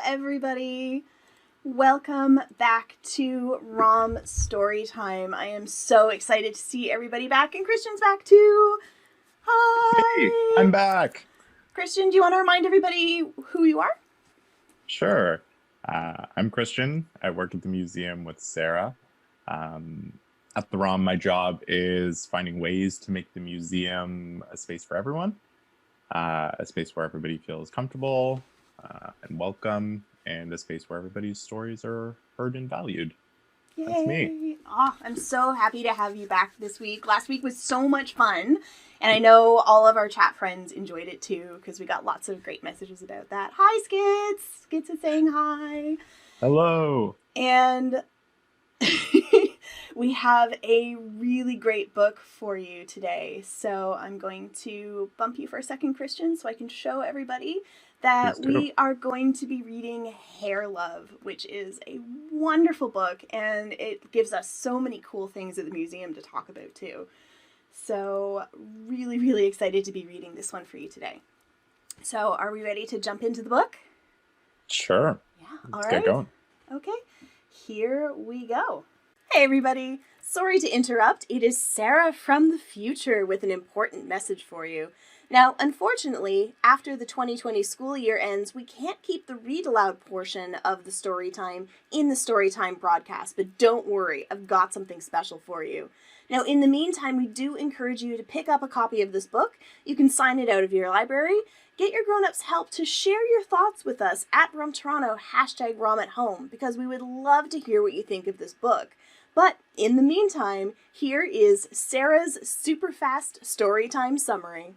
everybody. Welcome back to ROM Storytime. I am so excited to see everybody back, and Christian's back too. Hi! Hey, I'm back. Christian, do you want to remind everybody who you are? Sure. I'm Christian. I work at the museum with Sarah. At the ROM, my job is finding ways to make the museum a space for everyone, a space where everybody feels comfortable and welcome, and a space where everybody's stories are heard and valued. Yay! That's me. Oh, I'm so happy to have you back this week. Last week was so much fun, and I know all of our chat friends enjoyed it too, because we got lots of great messages about that. Hi, Skits! Skits is saying hi. Hello. And we have a really great book for you today. So I'm going to bump you for a second, Christian, so I can show everybody that we are going to be reading Hair Love, which is a wonderful book, and it gives us so many cool things at the museum to talk about too. So really, really excited to be reading this one for you today. So are we ready to jump into the book? Sure. Yeah. Let's get going. Okay. Here we go. Hey everybody, sorry to interrupt. It is Sarah from the future with an important message for you. Now, unfortunately, after the 2020 school year ends, we can't keep the read aloud portion of the Storytime in the Storytime broadcast, but don't worry, I've got something special for you. Now, in the meantime, we do encourage you to pick up a copy of this book. You can sign it out of your library. Get your grown-ups help to share your thoughts with us at ROM Toronto, #ROM at home, because we would love to hear what you think of this book. But in the meantime, here is Sarah's super fast Storytime summary.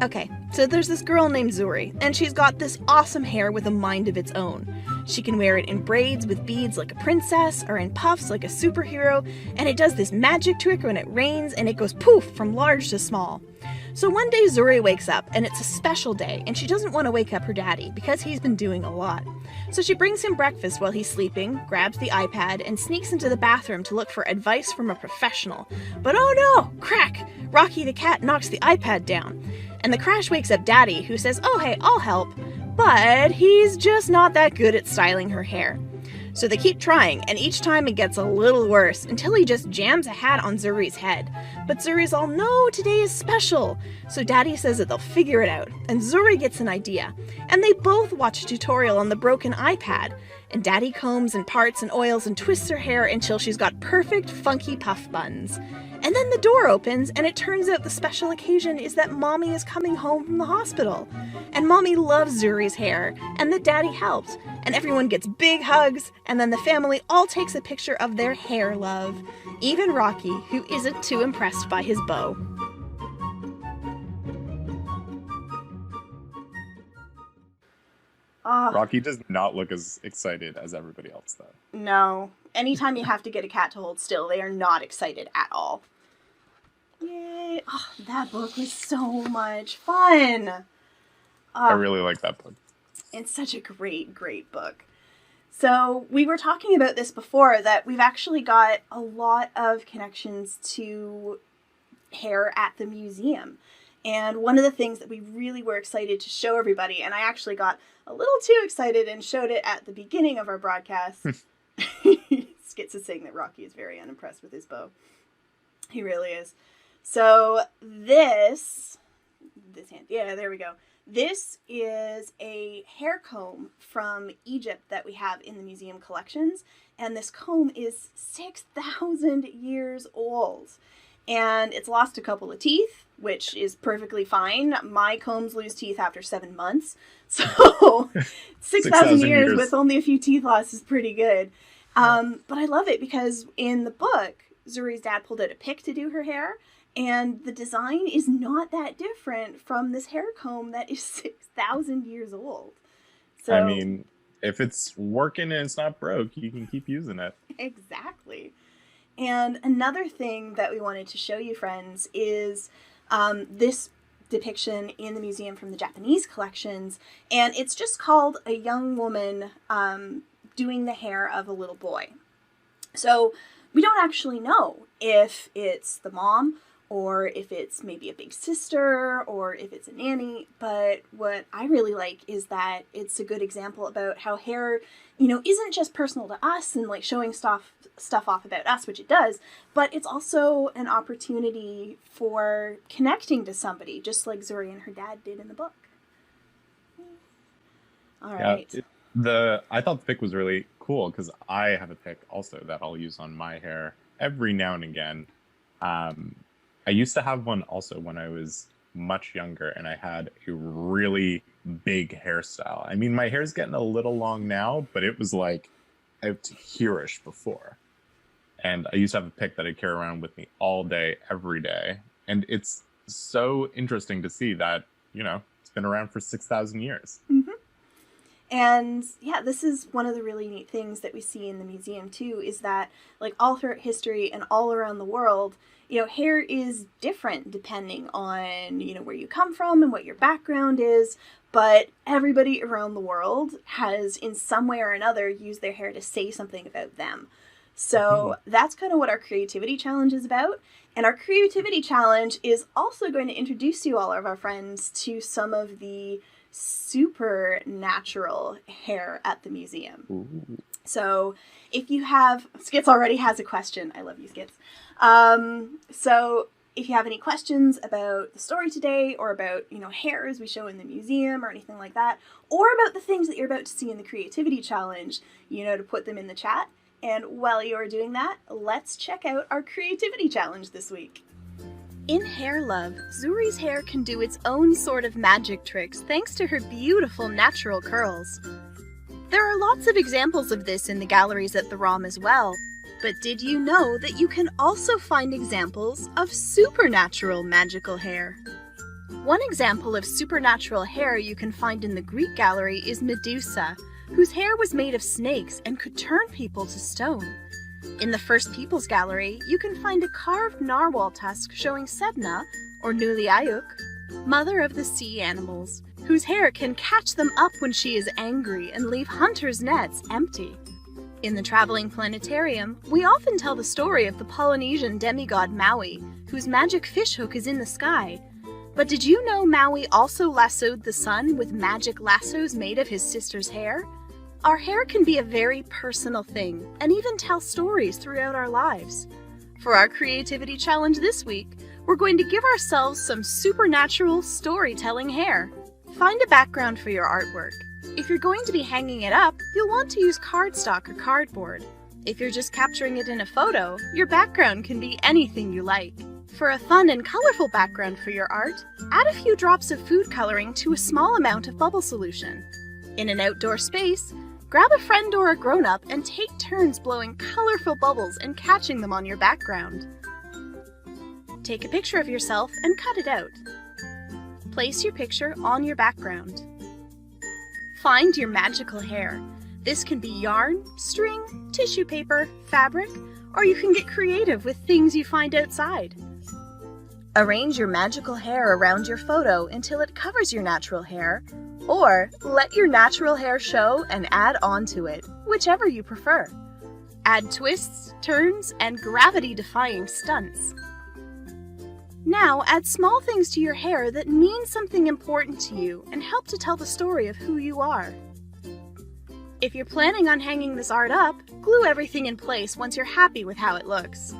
Okay, so there's this girl named Zuri, and she's got this awesome hair with a mind of its own. She can wear it in braids with beads like a princess, or in puffs like a superhero, and it does this magic trick when it rains, and it goes poof from large to small. So one day Zuri wakes up, and it's a special day, and she doesn't want to wake up her daddy, because he's been doing a lot. So she brings him breakfast while he's sleeping, grabs the iPad, and sneaks into the bathroom to look for advice from a professional. But oh no! Crack! Rocky the cat knocks the iPad down. And the crash wakes up Daddy, who says, oh hey, I'll help. But he's just not that good at styling her hair. So they keep trying, and each time it gets a little worse, until he just jams a hat on Zuri's head. But Zuri's all, no, today is special. So Daddy says that they'll figure it out, and Zuri gets an idea. And they both watch a tutorial on the broken iPad. And Daddy combs and parts and oils and twists her hair until she's got perfect, funky puff buns. And then the door opens, and it turns out the special occasion is that Mommy is coming home from the hospital. And Mommy loves Zuri's hair, and that Daddy helped. And everyone gets big hugs, and then the family all takes a picture of their hair love. Even Rocky, who isn't too impressed by his bow. Rocky does not look as excited as everybody else, though. No. Anytime you have to get a cat to hold still, they are not excited at all. Yay. Oh, that book was so much fun. I really like that book. It's such a great, great book. So we were talking about this before, that we've actually got a lot of connections to hair at the museum. And one of the things that we really were excited to show everybody, and I actually got a little too excited and showed it at the beginning of our broadcast. Skits is saying that Rocky is very unimpressed with his bow. He really is. So this hand, yeah, there we go. This is a hair comb from Egypt that we have in the museum collections. And this comb is 6,000 years old. And it's lost a couple of teeth, which is perfectly fine. My combs lose teeth after 7 months. So 6,000 years with only a few teeth lost is pretty good. But I love it because in the book, Zuri's dad pulled out a pick to do her hair. And the design is not that different from this hair comb that is 6,000 years old. So, I mean, if it's working and it's not broke, you can keep using it. Exactly. And another thing that we wanted to show you, friends, is this depiction in the museum from the Japanese collections. And it's just called a young woman doing the hair of a little boy. So we don't actually know if it's the mom or if it's maybe a big sister, or if it's a nanny. But what I really like is that it's a good example about how hair, isn't just personal to us and like showing stuff off about us, which it does, but it's also an opportunity for connecting to somebody, just like Zuri and her dad did in the book. All right. I thought the pick was really cool because I have a pick also that I'll use on my hair every now and again. I used to have one also when I was much younger, and I had a really big hairstyle. I mean, my hair's getting a little long now, but it was like out to here-ish before. And I used to have a pick that I carry around with me all day, every day. And it's so interesting to see that, it's been around for 6,000 years. Mm-hmm. And yeah, this is one of the really neat things that we see in the museum too, is that like all throughout history and all around the world, hair is different depending on, where you come from and what your background is. But everybody around the world has in some way or another used their hair to say something about them. So that's kind of what our creativity challenge is about. And our creativity challenge is also going to introduce you all of our friends to some of the supernatural hair at the museum. Ooh. So if you have, Skits already has a question. I love you, Skits. So if you have any questions about the story today, or about, hair as we show in the museum or anything like that, or about the things that you're about to see in the creativity challenge, to put them in the chat. And while you're doing that, let's check out our creativity challenge this week. In Hair Love, Zuri's hair can do its own sort of magic tricks thanks to her beautiful natural curls. There are lots of examples of this in the galleries at the ROM as well, but did you know that you can also find examples of supernatural magical hair? One example of supernatural hair you can find in the Greek gallery is Medusa, whose hair was made of snakes and could turn people to stone. In the First People's Gallery, you can find a carved narwhal tusk showing Sedna, or Nuliayuk, mother of the sea animals, whose hair can catch them up when she is angry and leave hunters' nets empty. In the Traveling Planetarium, we often tell the story of the Polynesian demigod Maui, whose magic fishhook is in the sky. But did you know Maui also lassoed the sun with magic lassos made of his sister's hair? Our hair can be a very personal thing, and even tell stories throughout our lives. For our creativity challenge this week, we're going to give ourselves some supernatural storytelling hair. Find a background for your artwork. If you're going to be hanging it up, you'll want to use cardstock or cardboard. If you're just capturing it in a photo, your background can be anything you like. For a fun and colorful background for your art, add a few drops of food coloring to a small amount of bubble solution. In an outdoor space, grab a friend or a grown-up and take turns blowing colorful bubbles and catching them on your background. Take a picture of yourself and cut it out. Place your picture on your background. Find your magical hair. This can be yarn, string, tissue paper, fabric, or you can get creative with things you find outside. Arrange your magical hair around your photo until it covers your natural hair, or let your natural hair show and add on to it, whichever you prefer. Add twists, turns, and gravity-defying stunts. Now add small things to your hair that mean something important to you and help to tell the story of who you are. If you're planning on hanging this art up, glue everything in place once you're happy with how it looks.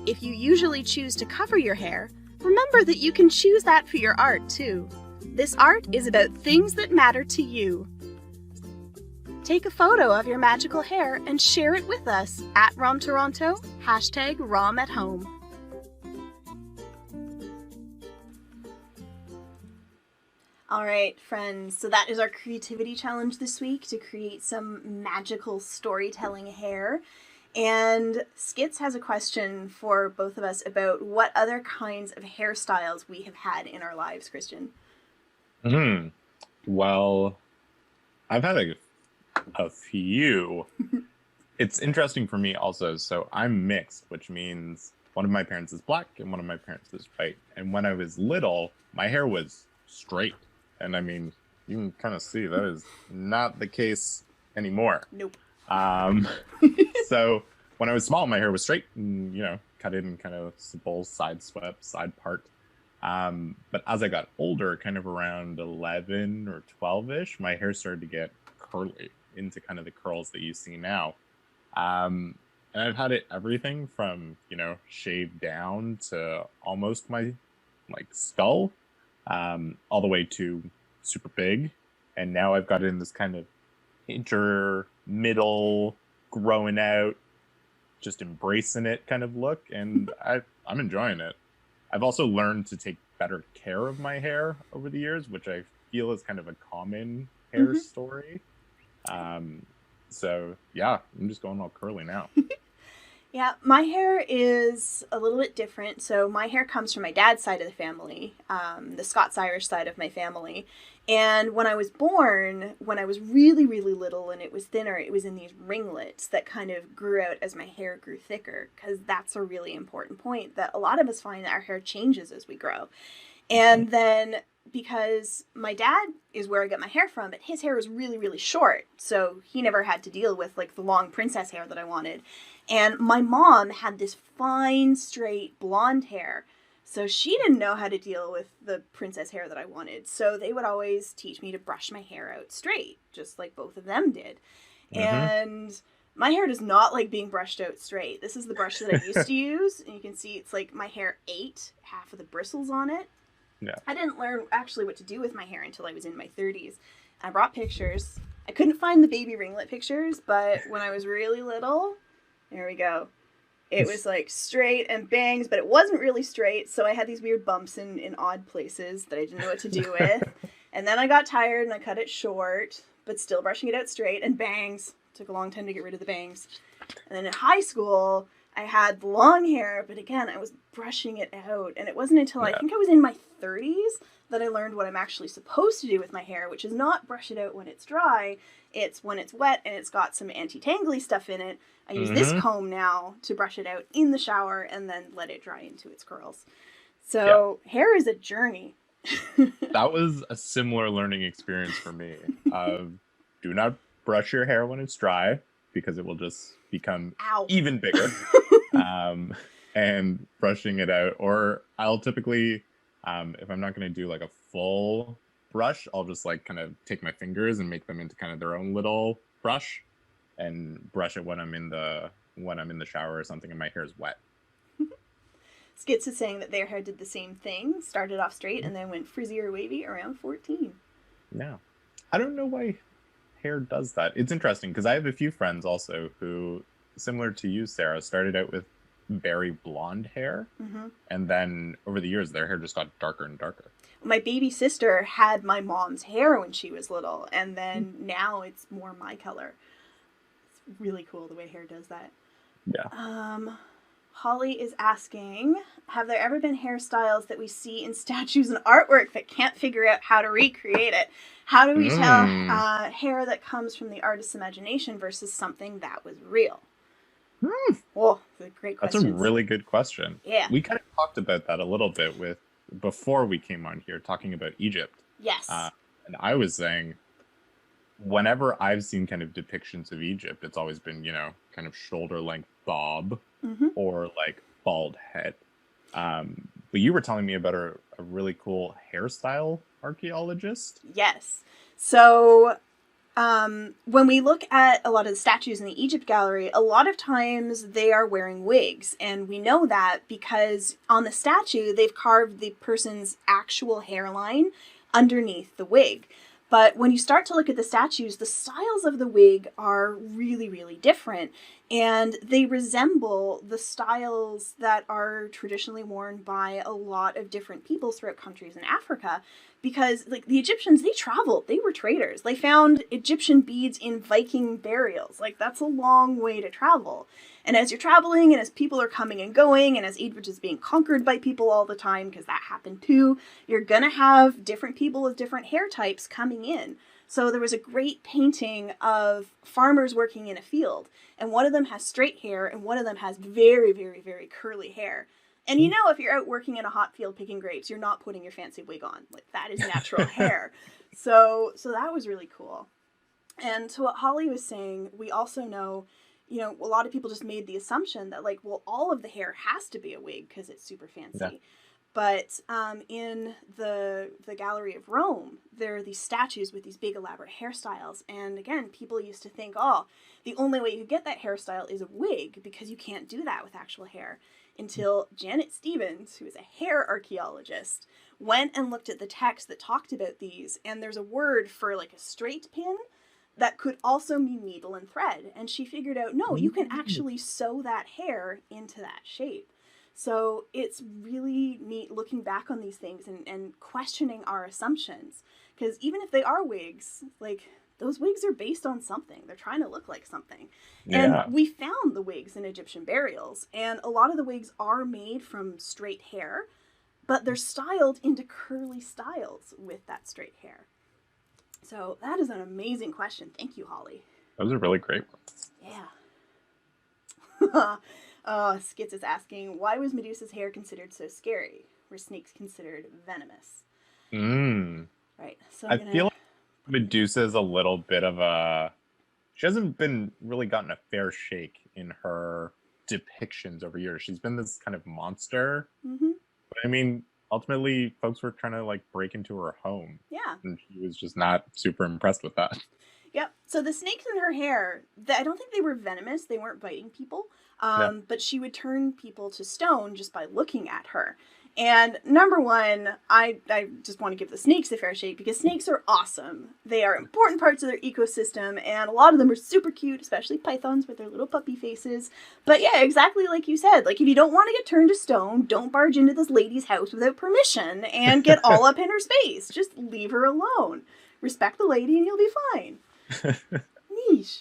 If you usually choose to cover your hair, remember that you can choose that for your art too. This art is about things that matter to you. Take a photo of your magical hair and share it with us at ROM Toronto, #ROM@home. All right, friends, so that is our creativity challenge this week, to create some magical storytelling hair. And Skits has a question for both of us about what other kinds of hairstyles we have had in our lives, Christian. Well, I've had a few. It's interesting for me also. So I'm mixed, which means one of my parents is black and one of my parents is white. And when I was little, my hair was straight. And I mean, you can kind of see that is not the case anymore. Nope. So when I was small, my hair was straight and, kind cut it in kind of bowl, side swept, side part. But as I got older, kind of around 11 or 12-ish, my hair started to get curly into kind of the curls that you see now. And I've had it everything from, shaved down to almost my like skull, all the way to super big. And now I've got it in this kind of middle, growing out, just embracing it kind of look. And I'm enjoying it. I've also learned to take better care of my hair over the years, which I feel is kind of a common hair story. So yeah, I'm just going all curly now. Yeah, my hair is a little bit different. So my hair comes from my dad's side of the family, the Scots-Irish side of my family. And when I was born, when I was really, really little and it was thinner, it was in these ringlets that kind of grew out as my hair grew thicker, because that's a really important point, that a lot of us find that our hair changes as we grow. And then because my dad is where I got my hair from, but his hair was really, really short. So he never had to deal with like the long princess hair that I wanted. And my mom had this fine, straight blonde hair. So she didn't know how to deal with the princess hair that I wanted. So they would always teach me to brush my hair out straight, just like both of them did. And my hair does not like being brushed out straight. This is the brush that I used to use. And you can see it's like my hair ate half of the bristles on it. Yeah. I didn't learn actually what to do with my hair until I was in my 30s. I brought pictures. I couldn't find the baby ringlet pictures, but when I was really little, there we go. It was like straight and bangs, but it wasn't really straight, so I had these weird bumps in odd places that I didn't know what to do with. And then I got tired and I cut it short, but still brushing it out straight, and bangs. Took a long time to get rid of the bangs. And then in high school, I had long hair, but again, I was brushing it out. And it wasn't until I think I was in my 30s that I learned what I'm actually supposed to do with my hair, which is not brush it out when it's dry. It's when it's wet and it's got some anti-tangly stuff in it. I use this comb now to brush it out in the shower and then let it dry into its curls. So hair is a journey. That was a similar learning experience for me. Do not brush your hair when it's dry, because it will just become even bigger. And brushing it out, or I'll typically, if I'm not going to do like a full brush, I'll just like kind of take my fingers and make them into kind of their own little brush, and brush it when I'm in the shower or something and my hair is wet. Skits is saying that their hair did the same thing, started off straight and then went frizzy or wavy around 14. Yeah. I don't know why hair does that. It's interesting because I have a few friends also who, similar to you, Sarah, started out with very blonde hair, and then over the years their hair just got darker and darker. My baby sister had my mom's hair when she was little, and then now it's more my color. It's really cool the way hair does that. Yeah. Holly is asking, have there ever been hairstyles that we see in statues and artwork that can't figure out how to recreate it? How do we tell hair that comes from the artist's imagination versus something that was real? Oh, that's a great question. That's a really good question. Yeah. We kind of talked about that a little bit before we came on here, talking about Egypt. Yes. And I was saying, whenever I've seen kind of depictions of Egypt, it's always been, kind of shoulder-length bob or like bald head. But you were telling me about a really cool hairstyle archaeologist. Yes. So when we look at a lot of the statues in the Egypt gallery, a lot of times they are wearing wigs. And we know that because on the statue, they've carved the person's actual hairline underneath the wig. But when you start to look at the statues, the styles of the wig are really, really different. And they resemble the styles that are traditionally worn by a lot of different peoples throughout countries in Africa. Because like the Egyptians, they traveled, they were traders. They found Egyptian beads in Viking burials. Like that's a long way to travel. And as you're traveling and as people are coming and going and as Egypt is being conquered by people all the time, because that happened too, you're going to have different people with different hair types coming in. So there was a great painting of farmers working in a field. And one of them has straight hair and one of them has very, very, very curly hair. And if you're out working in a hot field picking grapes, you're not putting your fancy wig on. Like that is natural hair. So that was really cool. And to what Holly was saying, we also know you know, a lot of people just made the assumption that, like, well, all of the hair has to be a wig because it's super fancy. Yeah. But in the Gallery of Rome, there are these statues with these big elaborate hairstyles. And again, people used to think, oh, the only way you could get that hairstyle is a wig because you can't do that with actual hair. Until Janet Stevens, who is a hair archaeologist, went and looked at the text that talked about these. And there's a word for like a straight pin that could also mean needle and thread. And she figured out, no, you can actually sew that hair into that shape. So it's really neat looking back on these things and questioning our assumptions. Because even if they are wigs, like, those wigs are based on something. They're trying to look like something. Yeah. And we found the wigs in Egyptian burials. And a lot of the wigs are made from straight hair, but they're styled into curly styles with that straight hair. So that is an amazing question. Thank you, Holly. Those are really great ones. Yeah. Skitz is asking, why was Medusa's hair considered so scary? Were snakes considered venomous? Right. So I feel like Medusa is a little bit of a... She hasn't been really gotten a fair shake in her depictions over years. She's been this kind of monster. Mm-hmm. But I mean, ultimately, folks were trying to like break into her home. Yeah. And she was just not super impressed with that. Yep. So the snakes in her hair, I don't think they were venomous. They weren't biting people. But she would turn people to stone just by looking at her. And number one, I just want to give the snakes a fair shake because snakes are awesome. They are important parts of their ecosystem, and a lot of them are super cute, especially pythons with their little puppy faces. But yeah, exactly like you said, like if you don't want to get turned to stone, don't barge into this lady's house without permission and get all up in her space. Just leave her alone. Respect the lady and you'll be fine. Niche.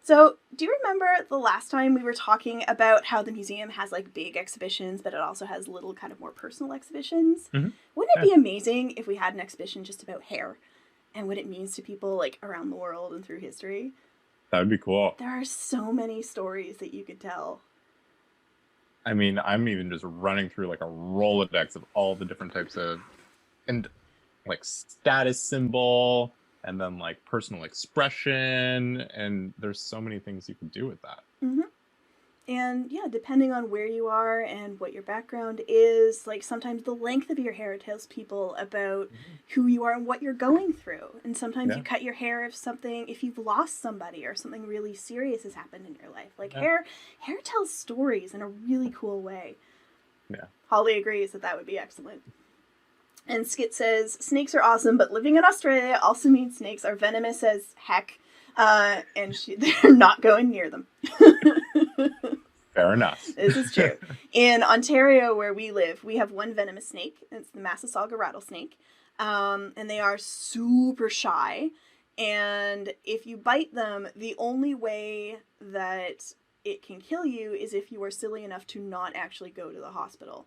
So, do you remember the last time we were talking about how the museum has like big exhibitions, but it also has little kind of more personal exhibitions? Mm-hmm. Wouldn't it be amazing if we had an exhibition just about hair and what it means to people like around the world and through history? That would be cool. There are so many stories that you could tell. I mean, I'm even just running through like a Rolodex of all the different types of, and like status symbol, and then like personal expression, and there's so many things you can do with that. Mm-hmm. And yeah, depending on where you are and what your background is, like sometimes the length of your hair tells people about who you are and what you're going through. And sometimes you cut your hair if you've lost somebody or something really serious has happened in your life. Like hair tells stories in a really cool way. Yeah. Holly agrees that would be excellent. And Skit says, snakes are awesome, but living in Australia also means snakes are venomous as heck, and they're not going near them. Fair enough. This is true. In Ontario, where we live, we have one venomous snake. It's the Massasauga rattlesnake, and they are super shy. And if you bite them, the only way that it can kill you is if you are silly enough to not actually go to the hospital.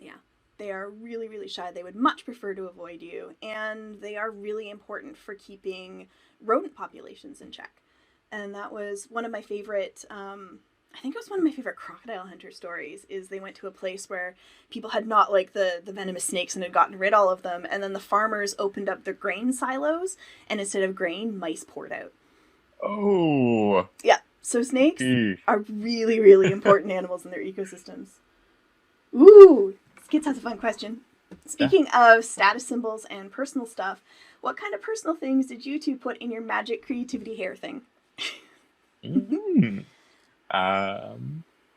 Yeah. They are really, really shy. They would much prefer to avoid you. And they are really important for keeping rodent populations in check. And that was one of my favorite, I think it was one of my favorite crocodile hunter stories, is they went to a place where people had not like the venomous snakes and had gotten rid of all of them. And then the farmers opened up their grain silos, and instead of grain, mice poured out. Oh. Yeah. So snakes are really, really important animals in their ecosystems. Ooh. Skits has a fun question. Speaking of status symbols and personal stuff, what kind of personal things did you two put in your magic creativity hair thing? I'll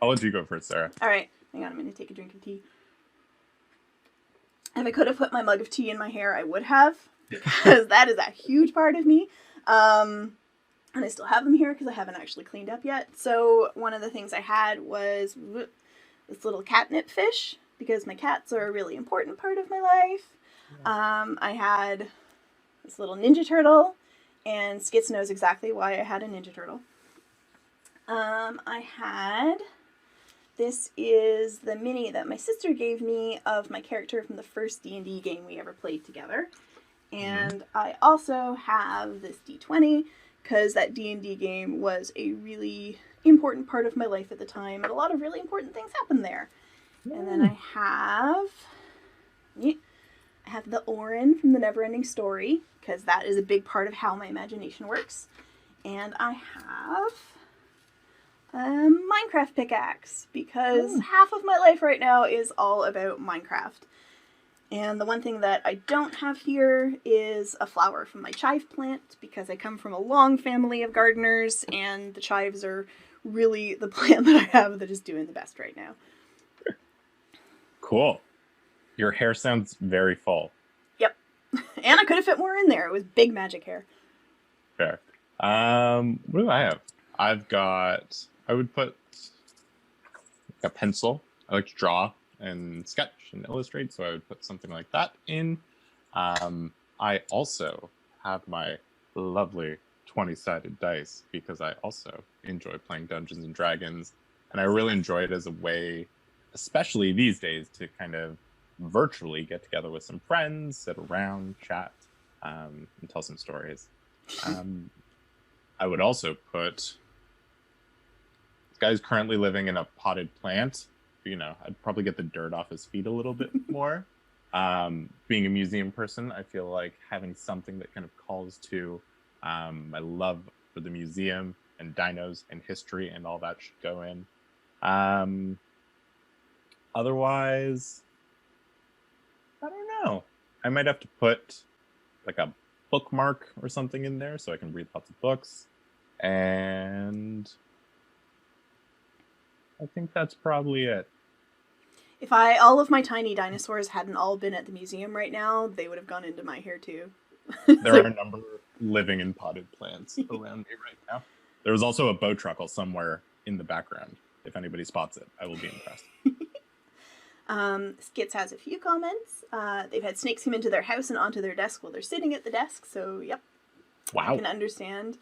let you go first, Sarah. All right. Hang on, I'm going to take a drink of tea. If I could have put my mug of tea in my hair, I would have, because that is a huge part of me. And I still have them here because I haven't actually cleaned up yet. So one of the things I had was this little catnip fish, because my cats are a really important part of my life. I had this little ninja turtle, and Skits knows exactly why I had a ninja turtle. I had, this is the mini that my sister gave me of my character from the first D&D game we ever played together. And I also have this D20, because that D&D game was a really important part of my life at the time, and a lot of really important things happened there. And then I have I have the Orin from the Neverending Story, because that is a big part of how my imagination works. And I have a Minecraft pickaxe, because half of my life right now is all about Minecraft. And the one thing that I don't have here is a flower from my chive plant, because I come from a long family of gardeners, and the chives are really the plant that I have that is doing the best right now. Cool. Your hair sounds very full. Yep. And I could have fit more in there. It was big magic hair. Fair. What do I have? I would put a pencil. I like to draw and sketch and illustrate, so I would put something like that in. I also have my lovely 20-sided dice, because I also enjoy playing Dungeons and Dragons, and I really enjoy it as a way, especially these days, to kind of virtually get together with some friends, sit around, chat, and tell some stories. I would also put, this guy's currently living in a potted plant. I'd probably get the dirt off his feet a little bit more. Being a museum person, I feel like having something that kind of calls to my love for the museum and dinos and history and all that should go in. Otherwise, I don't know. I might have to put like a bookmark or something in there so I can read lots of books. And I think that's probably it. If all of my tiny dinosaurs hadn't all been at the museum right now, they would have gone into my hair too. There are a number of living in potted plants around me right now. There's also a bowtruckle somewhere in the background. If anybody spots it, I will be impressed. Skits has a few comments. They've had snakes come into their house and onto their desk while they're sitting at the desk, so yep. Wow. I can understand.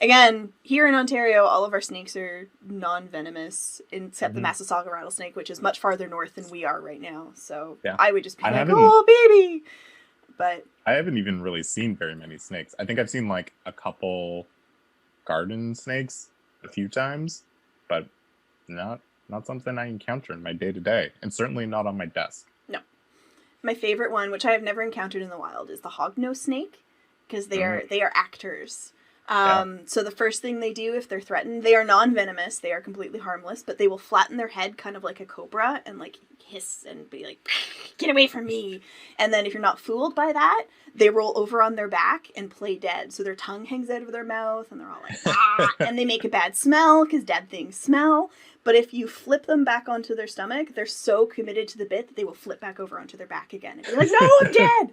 Again, here in Ontario, all of our snakes are non-venomous, except the Massasauga rattlesnake, which is much farther north than we are right now. So yeah. I would just be like, oh, baby! But I haven't even really seen very many snakes. I think I've seen like a couple garden snakes a few times, but not something I encounter in my day-to-day, and certainly not on my desk. No. My favorite one, which I have never encountered in the wild, is the hognose snake, because they are actors. So the first thing they do if they're threatened, they are non-venomous, they are completely harmless, but they will flatten their head kind of like a cobra and like hiss and be like, get away from me. And then if you're not fooled by that, they roll over on their back and play dead. So their tongue hangs out of their mouth and they're all like, ah, and they make a bad smell because dead things smell. But if you flip them back onto their stomach, they're so committed to the bit that they will flip back over onto their back again. And be like, no, I'm dead!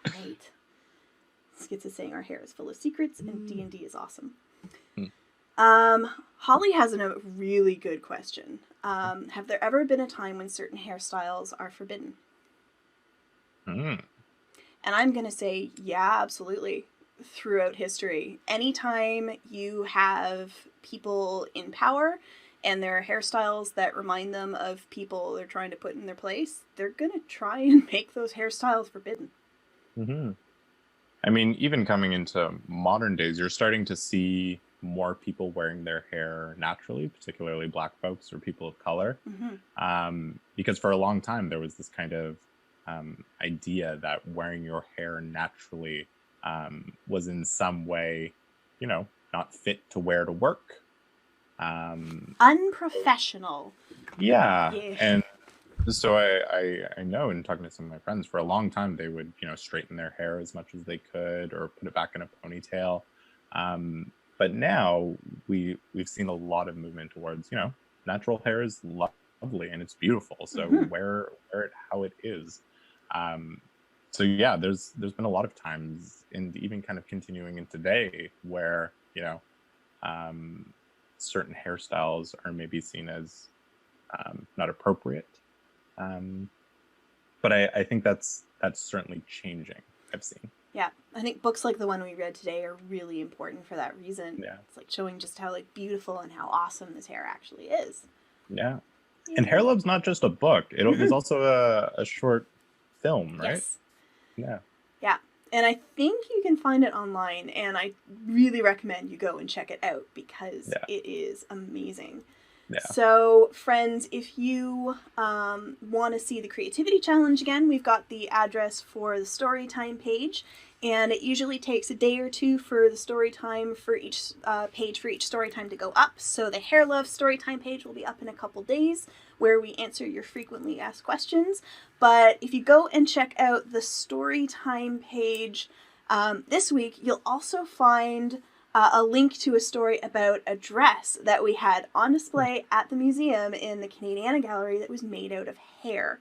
Great. Skits is saying our hair is full of secrets and D&D is awesome. Holly has a really good question. Have there ever been a time when certain hairstyles are forbidden? And I'm going to say, yeah, absolutely. Throughout history. Anytime you have people in power and there are hairstyles that remind them of people they're trying to put in their place, they're going to try and make those hairstyles forbidden. I mean, even coming into modern days, you're starting to see more people wearing their hair naturally, particularly Black folks or people of color. Because for a long time, there was this kind of idea that wearing your hair naturally was in some way, not fit to wear to work. Unprofessional. Yeah. And so I know, in talking to some of my friends, for a long time they would straighten their hair as much as they could or put it back in a ponytail, but now we've seen a lot of movement towards natural hair is lovely and it's beautiful, so wear it how it is. So yeah, there's been a lot of times, and even kind of continuing in today, where certain hairstyles are maybe seen as not appropriate. But I think that's certainly changing. I've seen. Yeah, I think books like the one we read today are really important for that reason. Yeah, it's like showing just how beautiful and how awesome this hair actually is. Yeah, and Hair Love's not just a book; it was also a short film, right? Yes. Yeah. Yeah, and I think you can find it online, and I really recommend you go and check it out because it is amazing. Yeah. So, friends, if you want to see the creativity challenge again, we've got the address for the Storytime page, and it usually takes a day or two for the Storytime for each page for each Storytime to go up. So the Hair Love Storytime page will be up in a couple days, where we answer your frequently asked questions. But if you go and check out the Storytime page this week, you'll also find a link to a story about a dress that we had on display at the museum in the Canadiana Gallery that was made out of hair.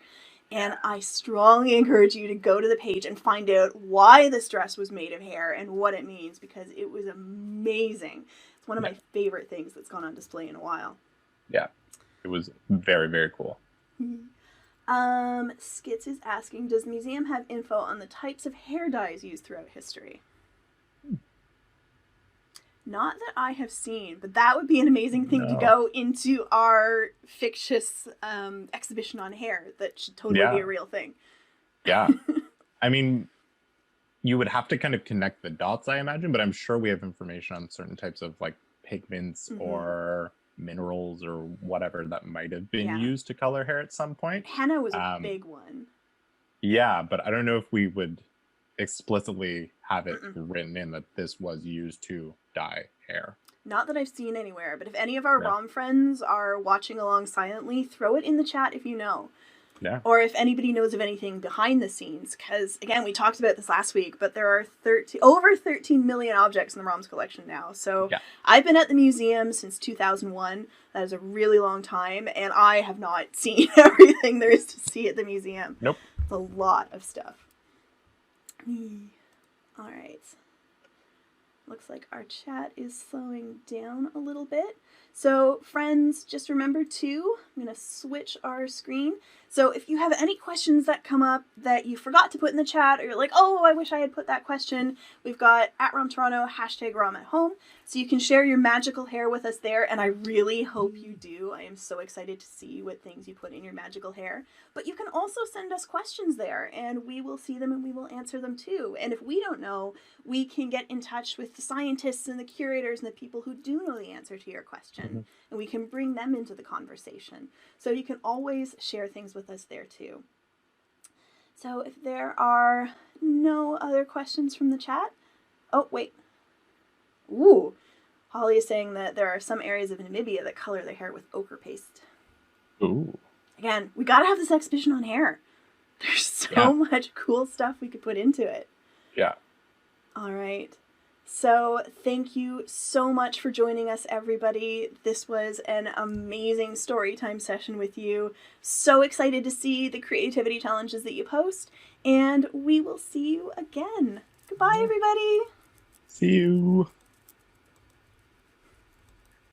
And I strongly encourage you to go to the page and find out why this dress was made of hair and what it means, because it was amazing. It's one of my favorite things that's gone on display in a while. Yeah, it was very, very cool. Skits is asking, does the museum have info on the types of hair dyes used throughout history? Not that I have seen, but that would be an amazing thing to go into our fictitious exhibition on hair. That should totally be a real thing. Yeah. I mean, you would have to kind of connect the dots, I imagine, but I'm sure we have information on certain types of like pigments or minerals or whatever that might have been used to color hair at some point. Henna was a big one. Yeah, but I don't know if we would explicitly have it written in that this was used to dye hair. Not that I've seen anywhere, but if any of our ROM friends are watching along silently, throw it in the chat if you know. Yeah. Or if anybody knows of anything behind the scenes, because again, we talked about this last week, but there are over 13 million objects in the ROM's collection now. So I've been at the museum since 2001. That is a really long time, and I have not seen everything there is to see at the museum. Nope. It's a lot of stuff. All right. Looks like our chat is slowing down a little bit. So friends, just remember too, I'm going to switch our screen. So if you have any questions that come up that you forgot to put in the chat, or you're like, oh, I wish I had put that question, we've got @RomToronto, #RomAtHome. So you can share your magical hair with us there, and I really hope you do. I am so excited to see what things you put in your magical hair. But you can also send us questions there, and we will see them and we will answer them too. And if we don't know, we can get in touch with the scientists and the curators and the people who do know the answer to your question, and we can bring them into the conversation. So you can always share things with us there too. So if there are no other questions from the chat, oh wait. Ooh, Holly is saying that there are some areas of Namibia that color their hair with ochre paste. Ooh. Again, we gotta have this exhibition on hair. There's so much cool stuff we could put into it. Yeah. All right. So thank you so much for joining us, everybody. This was an amazing story time session with you. So excited to see the creativity challenges that you post, and we will see you again. Goodbye, everybody. See you.